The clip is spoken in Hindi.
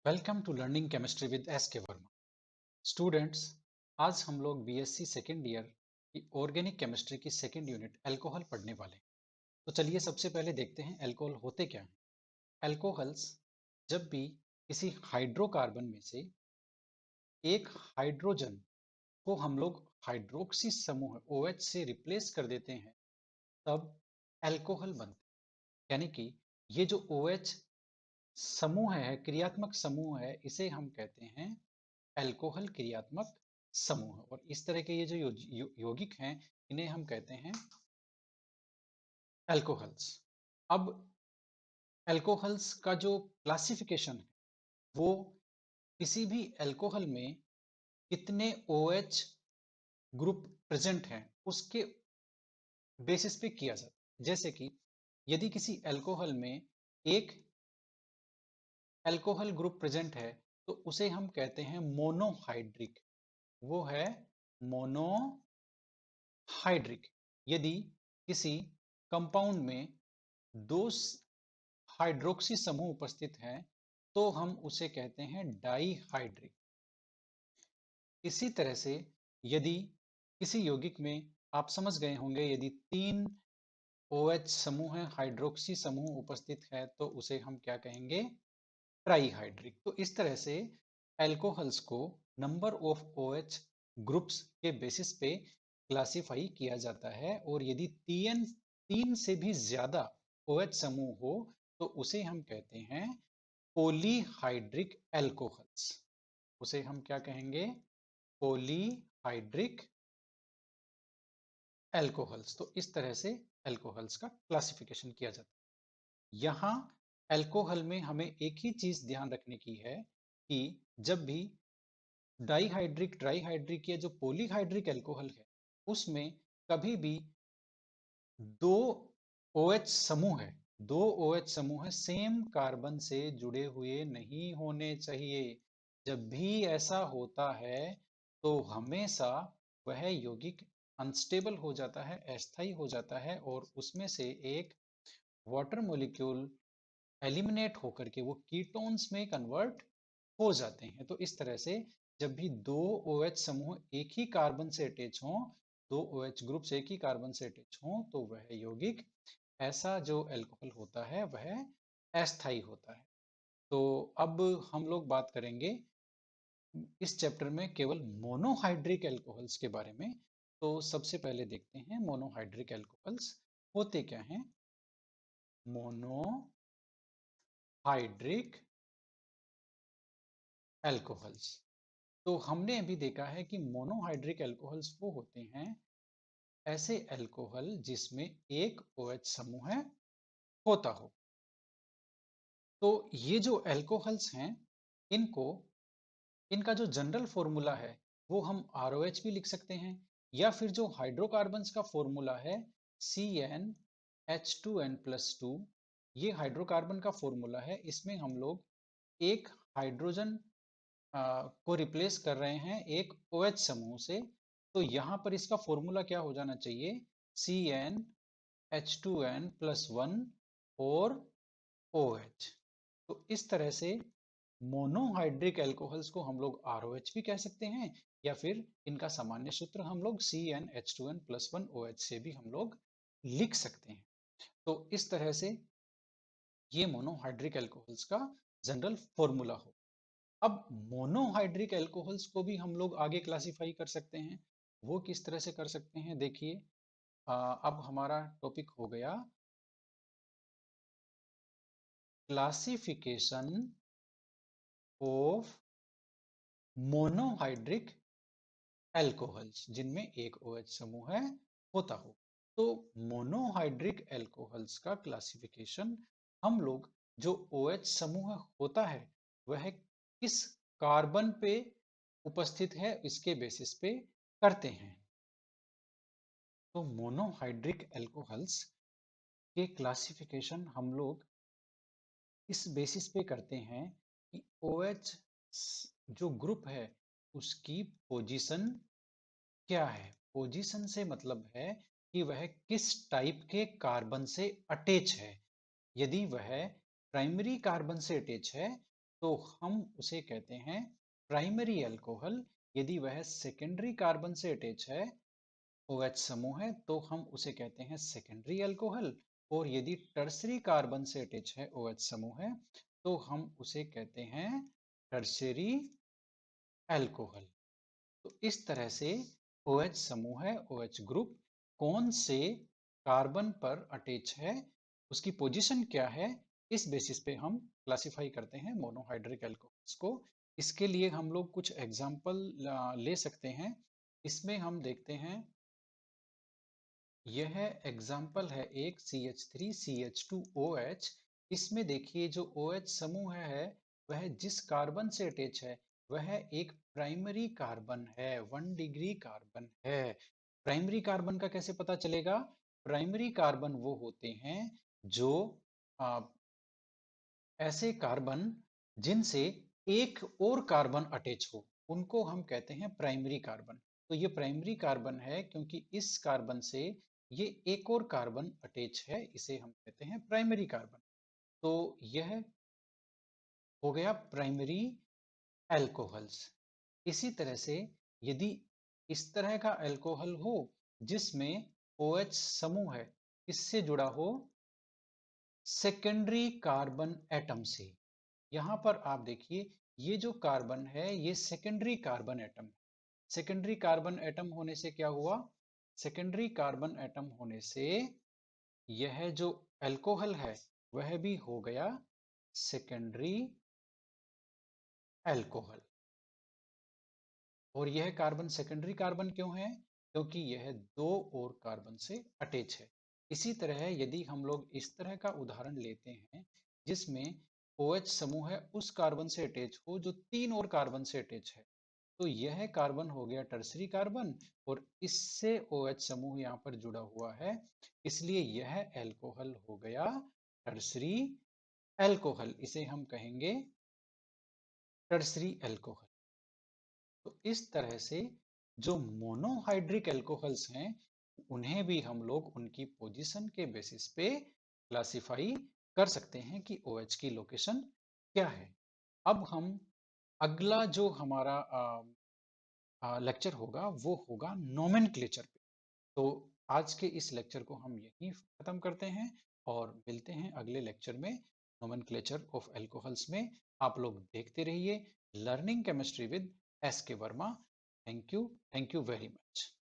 Welcome to learning chemistry with S K Verma. Students, आज हम लोग बीएससी सेकेंड ईयर की ऑर्गेनिक केमिस्ट्री की सेकेंड यूनिट अल्कोहल पढ़ने वाले हैं। तो चलिए सबसे पहले देखते हैं अल्कोहल होते क्या हैं। अल्कोहल्स जब भी किसी हाइड्रोकार्बन में से एक हाइड्रोजन को हम लोग हाइड्रोक्सी समूह OH से रिप्लेस कर देते हैं, तब अल्कोहल बनते हैं। यानी कि ये जो OH समूह है, क्रियात्मक समूह है, इसे हम कहते हैं अल्कोहल क्रियात्मक समूह। और इस तरह के ये जो यौगिक हैं, इन्हें हम कहते हैं अल्कोहल्स। अब अल्कोहल्स का जो क्लासिफिकेशन है, वो किसी भी अल्कोहल में कितने OH ग्रुप प्रेजेंट हैं उसके बेसिस पे किया जाता है। जैसे कि यदि किसी अल्कोहल में एक अल्कोहल ग्रुप प्रेजेंट है, तो उसे हम कहते हैं मोनोहाइड्रिक। वो है मोनोहाइड्रिक। यदि किसी कंपाउंड में दो हाइड्रोक्सी समूह उपस्थित हैं, तो हम उसे कहते हैं डाईहाइड्रिक। इसी तरह से यदि किसी यौगिक में आप समझ गए होंगे, यदि तीन OH समूह है, हाइड्रोक्सी समूह उपस्थित है, तो उसे हम क्या कहेंगे? ट्राईहाइड्रिक। तो इस तरह से अल्कोहल्स को नंबर ऑफ OH ग्रुप्स के बेसिस पे क्लासिफाई किया जाता है। और यदि तीन से भी ज्यादा OH समूह हो, तो उसे हम कहते हैं पॉलीहाइड्रिक अल्कोहल्स। उसे हम क्या कहेंगे? Polyhydric alcohols. तो इस तरह से अल्कोहल्स का क्लासिफिकेशन किया जाता है। यहाँ अल्कोहल में हमें एक ही चीज ध्यान रखने की है कि जब भी डाईहाइड्रिक, ट्राईहाइड्रिक या जो पॉलीहाइड्रिक अल्कोहल है, उसमें कभी भी दो OH समूह है, दो OH समूह है, सेम कार्बन से जुड़े हुए नहीं होने चाहिए। जब भी ऐसा होता है, तो हमेशा वह यौगिक अनस्टेबल हो जाता है, अस्थायी हो जाता है, और उसमें से एक वाटर मॉलिक्यूल एलिमिनेट होकर के वो कीटोन्स में कन्वर्ट हो जाते हैं। तो इस तरह से जब भी दो OH समूह एक ही कार्बन से अटैच हों, दो OH ग्रुप्स एक ही कार्बन से अटैच हों, तो वह यौगिक, ऐसा जो अल्कोहल होता है, वह अस्थायी होता है। तो अब हम लोग बात करेंगे इस चैप्टर में केवल मोनोहाइड्रिक अल्कोहल्स के बारे में। तो सबसे पहले देखते हैं मोनोहाइड्रिक अल्कोहल्स होते क्या हैं। मोनोहाइड्रिक अल्कोहल्स, तो हमने अभी देखा है कि मोनोहाइड्रिक अल्कोहल्स वो होते हैं ऐसे अल्कोहल जिसमें एक OH समूह है होता हो। तो ये जो अल्कोहल्स हैं, इनको इनका जो जनरल फॉर्मूला है, वो हम ROH भी लिख सकते हैं, या फिर जो हाइड्रोकार्बन्स का फॉर्मूला है CnH2n+2, ये हाइड्रोकार्बन का फॉर्मूला है। इसमें हम लोग एक हाइड्रोजन को रिप्लेस कर रहे हैं एक OH समूह से। तो यहाँ पर इसका फॉर्मूला क्या हो जाना चाहिए? CnH2n+1 और OH। तो इस तरह से मोनोहाइड्रिक अल्कोहल्स को हम लोग ROH भी कह सकते हैं, या फिर इनका सामान्य सूत्र हम लोग CnH2n+1 OH से भी हम लोग लिख सकते हैं। तो इस तरह से ये मोनोहाइड्रिक अल्कोहल्स का जनरल फॉर्मूला हो। अब मोनोहाइड्रिक अल्कोहल्स को भी हम लोग आगे क्लासिफाई कर सकते हैं। वो किस तरह से कर सकते हैं? देखिए, अब हमारा टॉपिक हो गया क्लासिफिकेशन ऑफ मोनोहाइड्रिक अल्कोहल्स, जिनमें एक OH समूह है होता हो। तो मोनोहाइड्रिक अल्कोहल्स का क्लासिफिकेशन हम लोग जो OH समूह होता है, वह किस कार्बन पे उपस्थित है, इसके बेसिस पे करते हैं। तो मोनोहाइड्रिक अल्कोहल्स के क्लासिफिकेशन हम लोग इस बेसिस पे करते हैं कि OH जो ग्रुप है, उसकी पोजीशन क्या है। पोजीशन से मतलब है कि वह किस टाइप के कार्बन से अटैच है। यदि वह प्राइमरी कार्बन से अटैच है, तो हम उसे कहते हैं प्राइमरी अल्कोहल। यदि वह सेकेंडरी कार्बन से अटैच है, OH समूह है, तो हम उसे कहते हैं सेकेंडरी अल्कोहल। और यदि टर्सरी कार्बन से अटैच है, OH समूह है, तो हम उसे कहते हैं टर्शरी अल्कोहल। तो इस तरह से OH समूह है, OH ग्रुप कौन से कार्बन पर अटैच है, उसकी पोजीशन क्या है, इस बेसिस पे हम क्लासिफाई करते हैं मोनोहाइड्रिक अल्कोहल्स को। इसके लिए हम लोग कुछ एग्जाम्पल ले सकते हैं। इसमें हम देखते हैं, यह एग्जाम्पल है एक CH3CH2OH। इसमें देखिए जो OH समूह है वह जिस कार्बन से अटैच है वह एक प्राइमरी कार्बन है, 1 डिग्री कार्बन है। प्राइमरी कार्बन का कैसे पता चलेगा? प्राइमरी कार्बन वो होते हैं जो आ, ऐसे कार्बन जिनसे एक और कार्बन अटैच हो, उनको हम कहते हैं प्राइमरी कार्बन। तो ये प्राइमरी कार्बन है क्योंकि इस कार्बन से ये एक और कार्बन अटैच है, इसे हम कहते हैं प्राइमरी कार्बन। तो यह हो गया प्राइमरी अल्कोहल्स। इसी तरह से यदि इस तरह का अल्कोहल हो जिसमें OH समूह है, इससे जुड़ा हो सेकेंडरी कार्बन एटम से। यहां पर आप देखिए, ये जो कार्बन है ये सेकेंडरी कार्बन एटम है। सेकेंडरी कार्बन एटम होने से क्या हुआ? सेकेंडरी कार्बन एटम होने से यह जो अल्कोहल है वह भी हो गया सेकेंडरी अल्कोहल। और यह कार्बन सेकेंडरी कार्बन क्यों है? क्योंकि यह दो और कार्बन से अटैच है। इसी तरह यदि हम लोग इस तरह का उदाहरण लेते हैं जिसमें OH समूह है उस कार्बन से अटैच हो जो तीन और कार्बन से अटैच है, तो यह कार्बन हो गया टर्सरी कार्बन और इससे OH समूह यहाँ पर जुड़ा हुआ है, इसलिए यह एल्कोहल हो गया टर्सरी एल्कोहल। इसे हम कहेंगे टर्सरी एल्कोहल। तो इस तरह से जो मोनोहाइड्रिक अल्कोहल्स हैं उन्हें भी हम लोग उनकी पोजीशन के बेसिस पे क्लासिफाई कर सकते हैं कि OH की लोकेशन क्या है। अब हम अगला जो हमारा लेक्चर होगा वो होगा नोमेनक्लेचर पे। तो आज के इस लेक्चर को हम यहीं खत्म करते हैं और मिलते हैं अगले लेक्चर में नोमेनक्लेचर ऑफ अल्कोहल्स में। आप लोग देखते रहिए लर्निंग केमिस्ट्री विद S के Verma. Thank you very much.